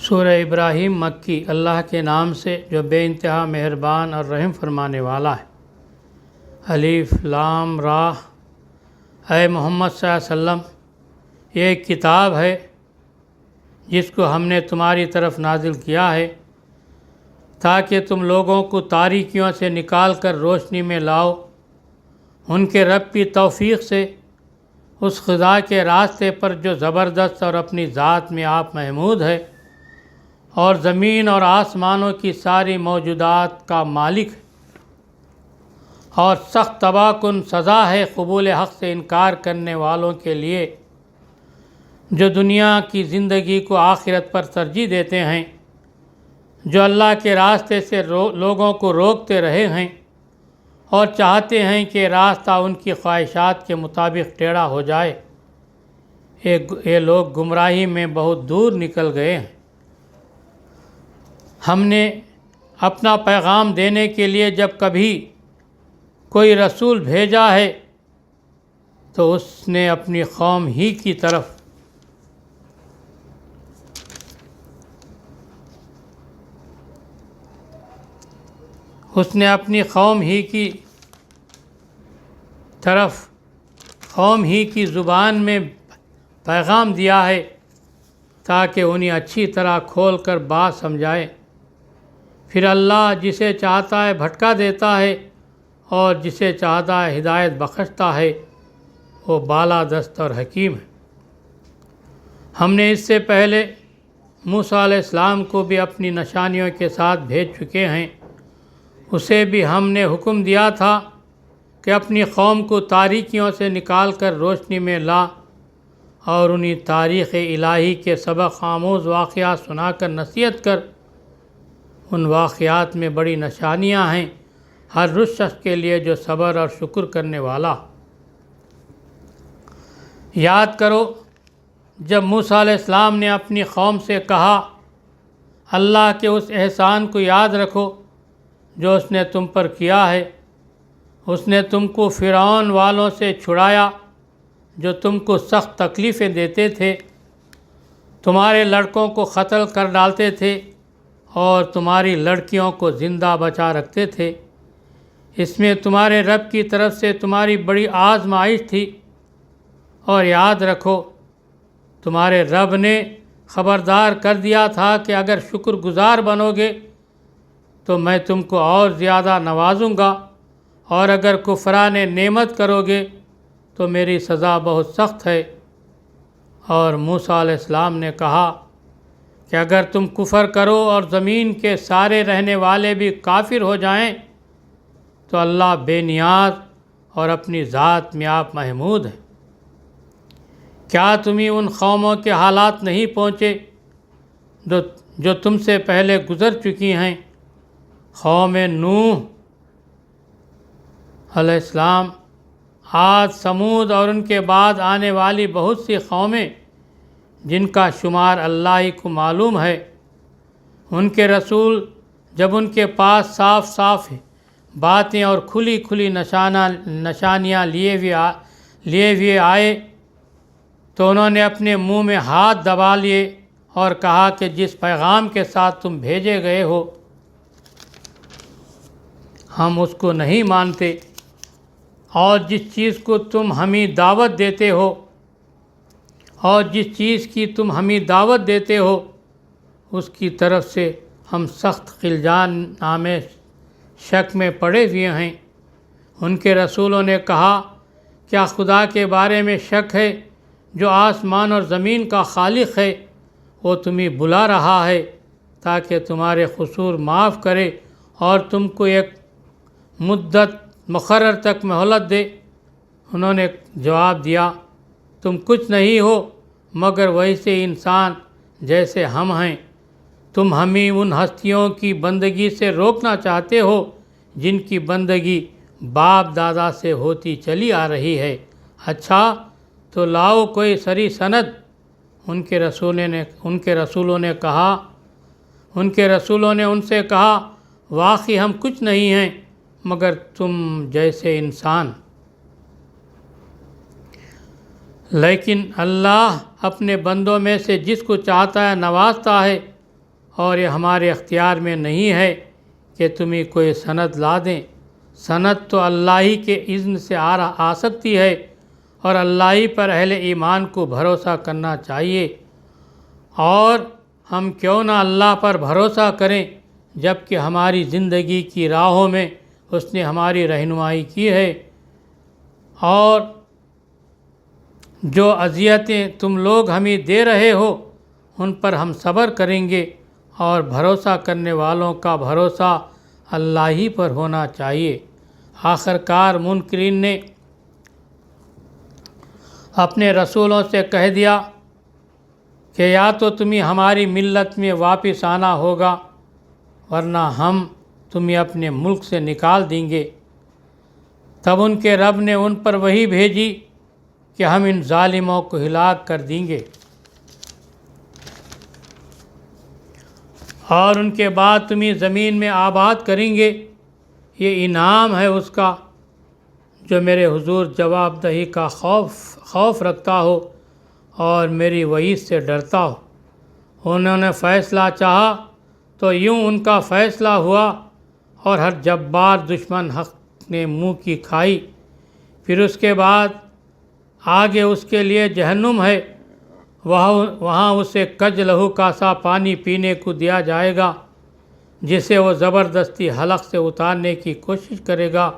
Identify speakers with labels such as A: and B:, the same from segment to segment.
A: سورہ ابراہیم مکی۔ اللہ کے نام سے جو بے انتہا مہربان اور رحم فرمانے والا ہے۔ الف لام را۔ اے محمد صلی اللہ علیہ وسلم، یہ ایک کتاب ہے جس کو ہم نے تمہاری طرف نازل کیا ہے تاکہ تم لوگوں کو تاریکیوں سے نکال کر روشنی میں لاؤ، ان کے رب کی توفیق سے، اس خدا کے راستے پر جو زبردست اور اپنی ذات میں آپ محمود ہے اور زمین اور آسمانوں کی ساری موجودات کا مالک ہے، اور سخت تباہ کن سزا ہے قبول حق سے انکار کرنے والوں کے لیے جو دنیا کی زندگی کو آخرت پر ترجیح دیتے ہیں، جو اللہ کے راستے سے لوگوں کو روکتے رہے ہیں اور چاہتے ہیں کہ راستہ ان کی خواہشات کے مطابق ٹیڑھا ہو جائے۔ یہ لوگ گمراہی میں بہت دور نکل گئے ہیں۔ ہم نے اپنا پیغام دینے کے لیے جب کبھی کوئی رسول بھیجا ہے تو اس نے اپنی قوم ہی کی طرف قوم ہی کی زبان میں پیغام دیا ہے تاکہ انہیں اچھی طرح کھول کر بات سمجھائے۔ پھر اللہ جسے چاہتا ہے بھٹکا دیتا ہے اور جسے چاہتا ہے ہدایت بخشتا ہے، وہ بالا دست اور حکیم ہے۔ ہم نے اس سے پہلے موسیٰ علیہ السلام کو بھی اپنی نشانیوں کے ساتھ بھیج چکے ہیں۔ اسے بھی ہم نے حکم دیا تھا کہ اپنی قوم کو تاریکیوں سے نکال کر روشنی میں لا اور انہیں تاریخ الہی کے سبق آموز واقعات سنا کر نصیحت کر۔ ان واقعات میں بڑی نشانیاں ہیں ہر اس شخص کے لیے جو صبر اور شکر کرنے والا۔ یاد کرو جب موسیٰ علیہ السلام نے اپنی قوم سے کہا، اللہ کے اس احسان کو یاد رکھو جو اس نے تم پر کیا ہے۔ اس نے تم کو فرعون والوں سے چھڑایا جو تم کو سخت تکلیفیں دیتے تھے، تمہارے لڑکوں کو قتل کر ڈالتے تھے اور تمہاری لڑکیوں کو زندہ بچا رکھتے تھے۔ اس میں تمہارے رب کی طرف سے تمہاری بڑی آزمائش تھی، اور یاد رکھو تمہارے رب نے خبردار کر دیا تھا کہ اگر شکر گزار بنو گے تو میں تم کو اور زیادہ نوازوں گا، اور اگر کفران نعمت کرو گے تو میری سزا بہت سخت ہے۔ اور موسیٰ علیہ السلام نے کہا کہ اگر تم کفر کرو اور زمین کے سارے رہنے والے بھی کافر ہو جائیں تو اللہ بے نیاز اور اپنی ذات میں آپ محمود ہیں۔ کیا تمہیں ان قوموں کے حالات نہیں پہنچے جو تم سے پہلے گزر چکی ہیں؟ قوم نوح علیہ السلام، عاد، سمود اور ان کے بعد آنے والی بہت سی قومیں جن کا شمار اللہ ہی کو معلوم ہے۔ ان کے رسول جب ان کے پاس صاف صاف باتیں اور کھلی کھلی نشانیاں لیے ہوئے آئے تو انہوں نے اپنے منہ میں ہاتھ دبا لیے اور کہا کہ جس پیغام کے ساتھ تم بھیجے گئے ہو ہم اس کو نہیں مانتے، اور جس چیز کو تم ہمیں دعوت دیتے ہو اس کی طرف سے ہم سخت خلجان نامے شک میں پڑے ہوئے ہیں۔ ان کے رسولوں نے کہا، کیا خدا کے بارے میں شک ہے جو آسمان اور زمین کا خالق ہے؟ وہ تمہیں بلا رہا ہے تاکہ تمہارے قصور معاف کرے اور تم کو ایک مدت مقرر تک مہلت دے۔ انہوں نے جواب دیا، تم کچھ نہیں ہو مگر ویسے انسان جیسے ہم ہیں۔ تم ہمیں ان ہستیوں کی بندگی سے روکنا چاہتے ہو جن کی بندگی باپ دادا سے ہوتی چلی آ رہی ہے۔ اچھا تو لاؤ کوئی صریح سند۔ ان کے رسولوں نے ان سے کہا، واقعی ہم کچھ نہیں ہیں مگر تم جیسے انسان۔ لیکن اللہ اپنے بندوں میں سے جس کو چاہتا ہے نوازتا ہے اور یہ ہمارے اختیار میں نہیں ہے کہ تمہیں کوئی سند لا دیں۔ سند تو اللہ ہی کے اذن سے آ سکتی ہے، اور اللہ ہی پر اہل ایمان کو بھروسہ کرنا چاہیے۔ اور ہم کیوں نہ اللہ پر بھروسہ کریں جب کہ ہماری زندگی کی راہوں میں اس نے ہماری رہنمائی کی ہے، اور جو اذیتیں تم لوگ ہمیں دے رہے ہو ان پر ہم صبر کریں گے، اور بھروسہ کرنے والوں کا بھروسہ اللہ ہی پر ہونا چاہیے۔ آخر کار منکرین نے اپنے رسولوں سے کہہ دیا کہ یا تو تمہیں ہماری ملت میں واپس آنا ہوگا، ورنہ ہم تمہیں اپنے ملک سے نکال دیں گے۔ تب ان کے رب نے ان پر وحی بھیجی کہ ہم ان ظالموں کو ہلاک کر دیں گے، اور ان کے بعد تمہیں زمین میں آباد کریں گے۔ یہ انعام ہے اس کا جو میرے حضور جواب دہی کا خوف رکھتا ہو اور میری وعید سے ڈرتا ہو۔ انہوں نے فیصلہ چاہا تو یوں ان کا فیصلہ ہوا، اور ہر جبار دشمن حق نے منہ کی کھائی۔ پھر اس کے بعد آگے اس کے لیے جہنم ہے، وہاں اسے کج لہو کا سا پانی پینے کو دیا جائے گا، جسے وہ زبردستی حلق سے اتارنے کی کوشش کرے گا،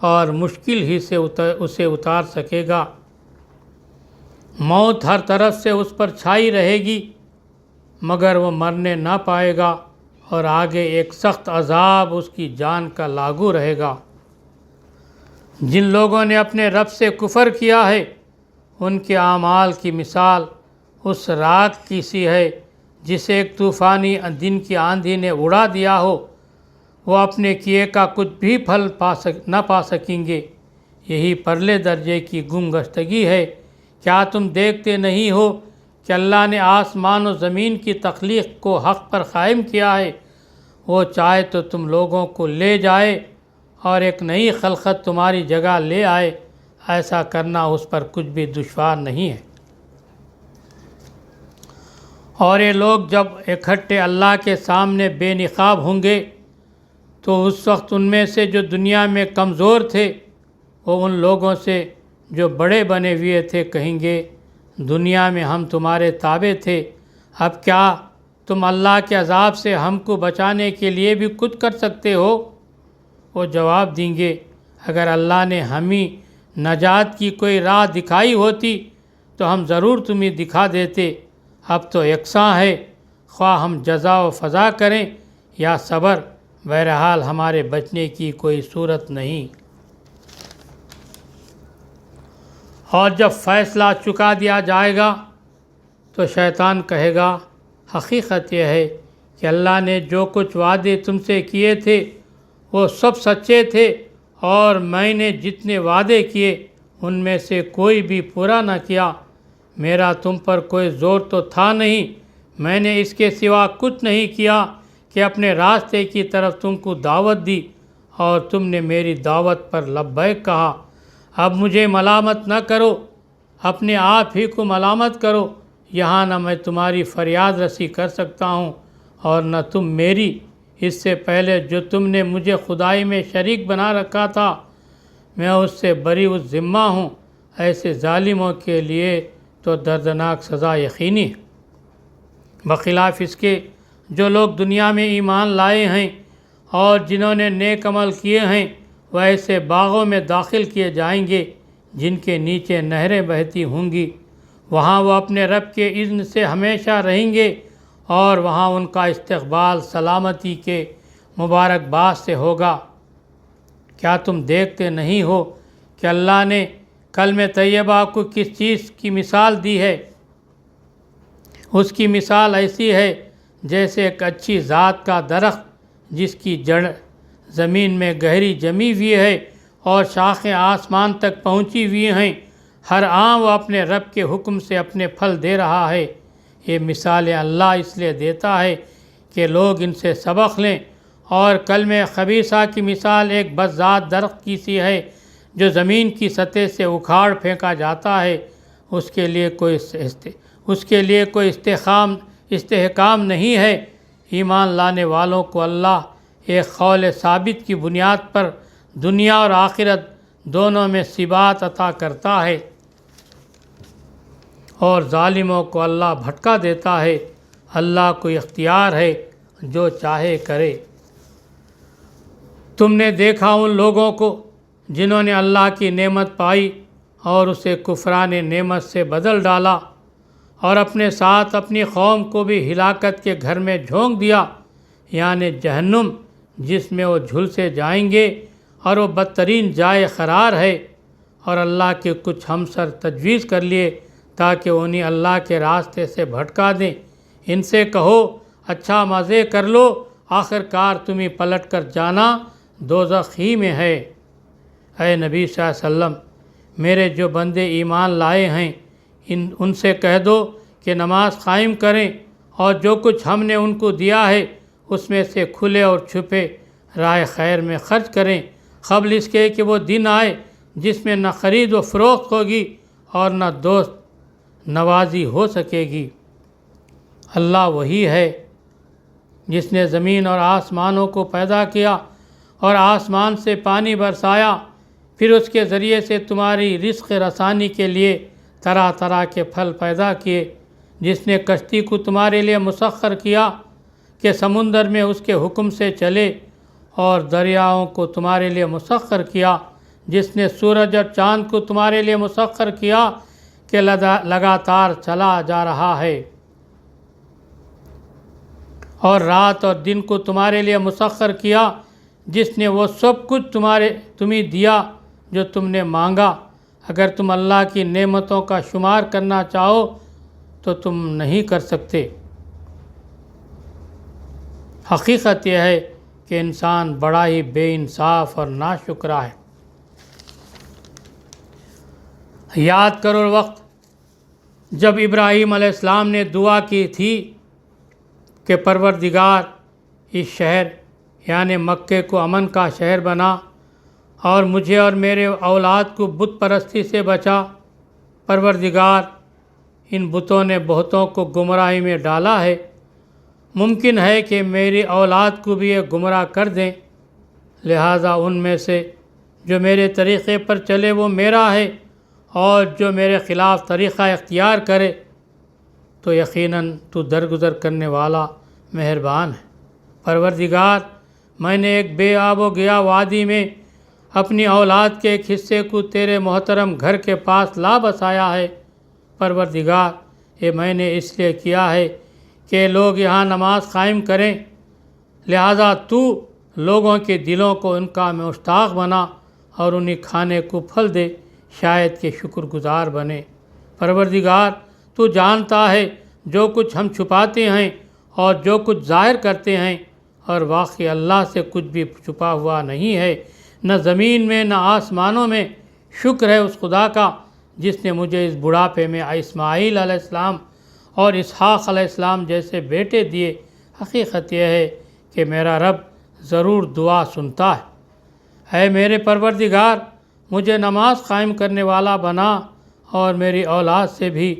A: اور مشکل ہی سے اسے اتار سکے گا۔ موت ہر طرف سے اس پر چھائی رہے گی، مگر وہ مرنے نہ پائے گا، اور آگے ایک سخت عذاب اس کی جان کا لاگو رہے گا۔ جن لوگوں نے اپنے رب سے کفر کیا ہے، ان کے اعمال کی مثال اس راکھ کی سی ہے جسے ایک طوفانی دن کی آندھی نے اڑا دیا ہو۔ وہ اپنے کیے کا کچھ بھی پھل نہ پا سکیں گے۔ یہی پرلے درجے کی گمگشتگی ہے۔ کیا تم دیکھتے نہیں ہو کہ اللہ نے آسمان و زمین کی تخلیق کو حق پر قائم کیا ہے؟ وہ چاہے تو تم لوگوں کو لے جائے اور ایک نئی خلقت تمہاری جگہ لے آئے۔ ایسا کرنا اس پر کچھ بھی دشوار نہیں ہے۔ اور یہ لوگ جب اکٹھے اللہ کے سامنے بے نقاب ہوں گے تو اس وقت ان میں سے جو دنیا میں کمزور تھے وہ ان لوگوں سے جو بڑے بنے ہوئے تھے کہیں گے، دنیا میں ہم تمہارے تابع تھے، اب کیا تم اللہ کے عذاب سے ہم کو بچانے کے لیے بھی کچھ کر سکتے ہو؟ وہ جواب دیں گے، اگر اللہ نے ہمیں نجات کی کوئی راہ دکھائی ہوتی تو ہم ضرور تمہیں دکھا دیتے۔ اب تو یکساں ہے، خواہ ہم جزا و فضا کریں یا صبر، بہرحال ہمارے بچنے کی کوئی صورت نہیں۔ اور جب فیصلہ چکا دیا جائے گا تو شیطان کہے گا، حقیقت یہ ہے کہ اللہ نے جو کچھ وعدے تم سے کیے تھے وہ سب سچے تھے، اور میں نے جتنے وعدے کیے ان میں سے کوئی بھی پورا نہ کیا۔ میرا تم پر کوئی زور تو تھا نہیں، میں نے اس کے سوا کچھ نہیں کیا کہ اپنے راستے کی طرف تم کو دعوت دی، اور تم نے میری دعوت پر لبیک کہا۔ اب مجھے ملامت نہ کرو، اپنے آپ ہی کو ملامت کرو۔ یہاں نہ میں تمہاری فریاد رسی کر سکتا ہوں اور نہ تم میری۔ اس سے پہلے جو تم نے مجھے خدائی میں شریک بنا رکھا تھا، میں اس سے بری الذمہ ہوں۔ ایسے ظالموں کے لیے تو دردناک سزا یقینی ہے۔ بخلاف اس کے جو لوگ دنیا میں ایمان لائے ہیں اور جنہوں نے نیک عمل کیے ہیں، وہ ایسے باغوں میں داخل کیے جائیں گے جن کے نیچے نہریں بہتی ہوں گی۔ وہاں وہ اپنے رب کے اذن سے ہمیشہ رہیں گے، اور وہاں ان کا استقبال سلامتی کے مبارکباد سے ہوگا۔ کیا تم دیکھتے نہیں ہو کہ اللہ نے کلمہ طیبہ کو کس چیز کی مثال دی ہے؟ اس کی مثال ایسی ہے جیسے ایک اچھی ذات کا درخت جس کی جڑ زمین میں گہری جمی ہوئی ہے اور شاخیں آسمان تک پہنچی ہوئی ہیں۔ ہر آن وہ اپنے رب کے حکم سے اپنے پھل دے رہا ہے۔ یہ مثالیں اللہ اس لیے دیتا ہے کہ لوگ ان سے سبق لیں۔ اور کلمہ خبیثہ کی مثال ایک بدذات درخت کی سی ہے جو زمین کی سطح سے اکھاڑ پھینکا جاتا ہے۔ اس کے لیے کوئی استحکام نہیں ہے۔ ایمان لانے والوں کو اللہ ایک قول ثابت کی بنیاد پر دنیا اور آخرت دونوں میں ثبات عطا کرتا ہے، اور ظالموں کو اللہ بھٹکا دیتا ہے۔ اللہ کو اختیار ہے، جو چاہے کرے۔ تم نے دیکھا ان لوگوں کو جنہوں نے اللہ کی نعمت پائی اور اسے کفران نعمت سے بدل ڈالا، اور اپنے ساتھ اپنی قوم کو بھی ہلاکت کے گھر میں جھونک دیا، یعنی جہنم، جس میں وہ جھلسے جائیں گے اور وہ بدترین جائے قرار ہے۔ اور اللہ کے کچھ ہمسر تجویز کر لیے تاکہ انہیں اللہ کے راستے سے بھٹکا دیں۔ ان سے کہو اچھا مزے کر لو، آخر کار تمہیں پلٹ کر جانا دوزخ ہی میں ہے۔ اے نبی صلی اللہ علیہ وسلم، میرے جو بندے ایمان لائے ہیں ان سے کہہ دو کہ نماز قائم کریں، اور جو کچھ ہم نے ان کو دیا ہے اس میں سے کھلے اور چھپے راہ خیر میں خرچ کریں، قبل اس کے کہ وہ دن آئے جس میں نہ خرید و فروخت ہوگی اور نہ دوست نوازی ہو سکے گی۔ اللہ وہی ہے جس نے زمین اور آسمانوں کو پیدا کیا اور آسمان سے پانی برسایا، پھر اس کے ذریعے سے تمہاری رزق رسانی کے لیے طرح طرح کے پھل پیدا کیے، جس نے کشتی کو تمہارے لیے مسخر کیا کہ سمندر میں اس کے حکم سے چلے، اور دریاؤں کو تمہارے لیے مسخر کیا، جس نے سورج اور چاند کو تمہارے لیے مسخر کیا کہ لگاتار چلا جا رہا ہے، اور رات اور دن کو تمہارے لیے مسخر کیا، جس نے وہ سب کچھ تمہیں دیا جو تم نے مانگا۔ اگر تم اللہ کی نعمتوں کا شمار کرنا چاہو تو تم نہیں کر سکتے۔ حقیقت یہ ہے کہ انسان بڑا ہی بے انصاف اور ناشکرا ہے۔ یاد کرو وقت جب ابراہیم علیہ السلام نے دعا کی تھی کہ پروردگار اس شہر یعنی مکے کو امن کا شہر بنا، اور مجھے اور میرے اولاد کو بت پرستی سے بچا۔ پروردگار، ان بتوں نے بہتوں کو گمراہی میں ڈالا ہے، ممکن ہے کہ میری اولاد کو بھی یہ گمراہ کر دیں، لہٰذا ان میں سے جو میرے طریقے پر چلے وہ میرا ہے، اور جو میرے خلاف طریقہ اختیار کرے تو یقیناً تو درگزر کرنے والا مہربان ہے۔ پروردگار، میں نے ایک بے آب و گیا وادی میں اپنی اولاد کے ایک حصے کو تیرے محترم گھر کے پاس لا بسایا ہے۔ پروردگار، یہ میں نے اس لیے کیا ہے کہ لوگ یہاں نماز قائم کریں، لہٰذا تو لوگوں کے دلوں کو ان کا مشتاق بنا اور انہیں کھانے کو پھل دے، شاید کہ شکر گزار بنے۔ پروردگار، تو جانتا ہے جو کچھ ہم چھپاتے ہیں اور جو کچھ ظاہر کرتے ہیں، اور واقعی اللہ سے کچھ بھی چھپا ہوا نہیں ہے، نہ زمین میں نہ آسمانوں میں۔ شکر ہے اس خدا کا جس نے مجھے اس بڑھاپے میں اسماعیل علیہ السلام اور اسحاق علیہ السلام جیسے بیٹے دیے۔ حقیقت یہ ہے کہ میرا رب ضرور دعا سنتا ہے۔ اے میرے پروردگار، مجھے نماز قائم کرنے والا بنا، اور میری اولاد سے بھی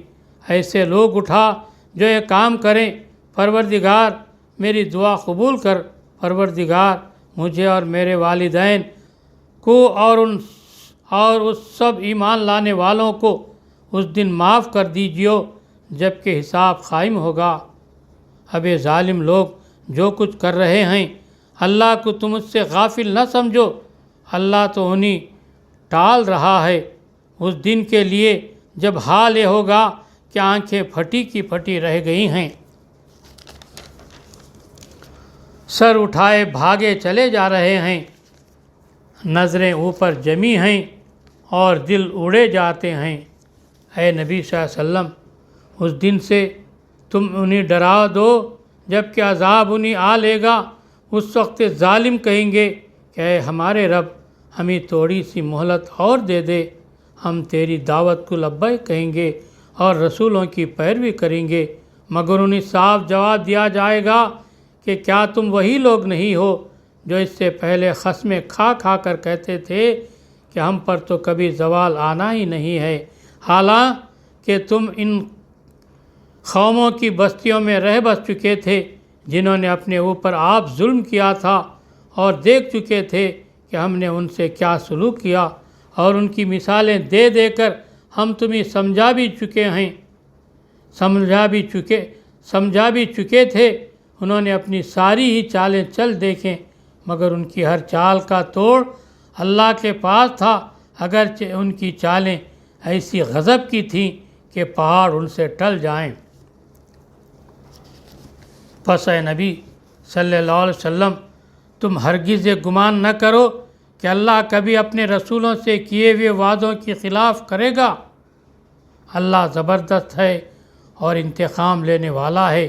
A: ایسے لوگ اٹھا جو یہ کام کریں۔ پروردگار، میری دعا قبول کر۔ پروردگار، مجھے اور میرے والدین کو اور اس سب ایمان لانے والوں کو اس دن معاف کر دیجیے جب کہ حساب قائم ہوگا۔ اب یہ ظالم لوگ جو کچھ کر رہے ہیں، اللہ کو تم اس سے غافل نہ سمجھو، اللہ تو انہیں ٹال رہا ہے اس دن کے لیے جب حال یہ ہوگا کہ آنکھیں پھٹی کی پھٹی رہ گئی ہیں، سر اٹھائے بھاگے چلے جا رہے ہیں، نظریں اوپر جمی ہیں اور دل اڑے جاتے ہیں۔ اے نبی صلی اللہ علیہ وسلم، اس دن سے تم انہیں ڈرا دو جب کہ عذاب انہیں آ لے گا۔ اس وقت ظالم کہیں گے کہ اے ہمارے رب، ہمیں تھوڑی سی مہلت اور دے دے، ہم تیری دعوت کو لبیک کہیں گے اور رسولوں کی پیروی کریں گے، مگر انہیں صاف جواب دیا جائے گا کہ کیا تم وہی لوگ نہیں ہو جو اس سے پہلے قسمیں کھا کھا کر کہتے تھے کہ ہم پر تو کبھی زوال آنا ہی نہیں ہے، حالانکہ تم ان قوموں کی بستیوں میں رہ بس چکے تھے جنہوں نے اپنے اوپر آپ ظلم کیا تھا اور دیکھ چکے تھے کہ ہم نے ان سے کیا سلوک کیا، اور ان کی مثالیں دے دے کر ہم تمہیں سمجھا بھی چکے تھے۔ انہوں نے اپنی ساری ہی چالیں چل دیکھیں، مگر ان کی ہر چال کا توڑ اللہ کے پاس تھا، اگرچہ ان کی چالیں ایسی غضب کی تھیں کہ پہاڑ ان سے ٹل جائیں۔ پس اے نبی صلی اللہ علیہ وسلم، تم ہرگز یہ گمان نہ کرو کہ اللہ کبھی اپنے رسولوں سے کیے ہوئے وعدوں کی خلاف کرے گا۔ اللہ زبردست ہے اور انتقام لینے والا ہے۔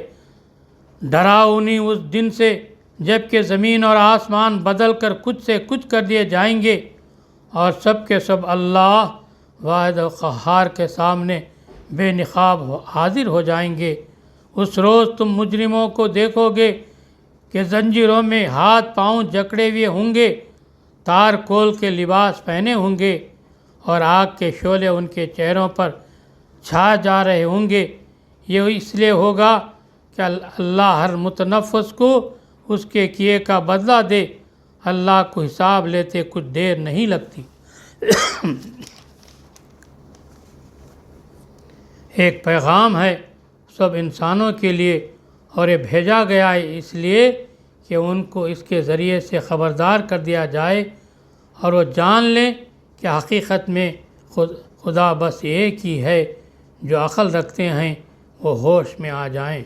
A: ڈراؤ انہیں اس دن سے جب کہ زمین اور آسمان بدل کر کچھ سے کچھ کر دیے جائیں گے، اور سب کے سب اللہ واحد و قہار کے سامنے بے نقاب حاضر ہو جائیں گے۔ اس روز تم مجرموں کو دیکھو گے کہ زنجیروں میں ہاتھ پاؤں جکڑے ہوئے ہوں گے، تار کول کے لباس پہنے ہوں گے، اور آگ کے شعلے ان کے چہروں پر چھا جا رہے ہوں گے۔ یہ اس لیے ہوگا کہ اللہ ہر متنفس کو اس کے کیے کا بدلہ دے۔ اللہ کو حساب لیتے کچھ دیر نہیں لگتی۔ ایک پیغام ہے سب انسانوں کے لیے، اور یہ بھیجا گیا ہے اس لیے کہ ان کو اس کے ذریعے سے خبردار کر دیا جائے، اور وہ جان لیں کہ حقیقت میں خدا بس ایک ہی ہے۔ جو عقل رکھتے ہیں وہ ہوش میں آ جائیں۔